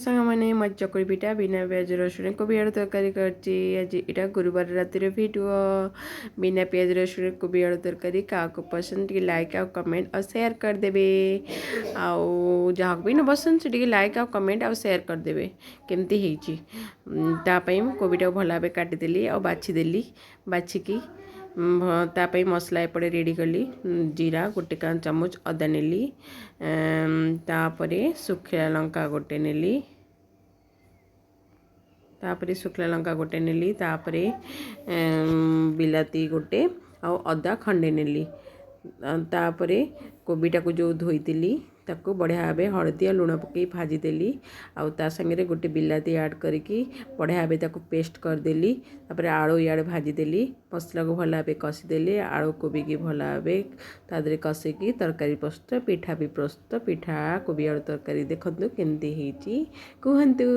सांग मैंने मज चकुरी पिठा बिना प्याज रसुण कोबी आलू तरकारी करची आज इटा गुरुवार रातिर भिडियो बिना प्याज रसुण कोबी आलू तरकारी क्या पसंद टी लाइक आउ कमेंट और शेयर करदेवे आउ जहाँ भी न पसंद से लाइक आउ कमेंट आउ शेयर करदेवे केमती होती कोबीटा भल भाव काटिदेली और बाछीदेली बाछिकी तापाई मसला एपटे रेडी कली जीरा गोटे चामच अदा नेली तापरे सुखिला लंका गोटे नेली तापरे सुखिला लंका गोटे नेली तापरे बिलाती गोटे आउ अदा खंडे नेली तापरे कोबीटा को जो धोईली ताको बढ़िया भाव हलदी लुण पकई भाजीदेली आउ ता संगे गोटे बिलाती ऐड करके बढ़िया भाव ताको पेस्ट करदेली तापर आलू इे भाजीदेली मसला को भल भाव कषिदेली आलू कोबी की भल भाव तादे कषिकी तरकारी प्रस्तुत पिठा भी प्रस्तुत पिठा कोबी आलू तरकारी देखु केमती कहतु।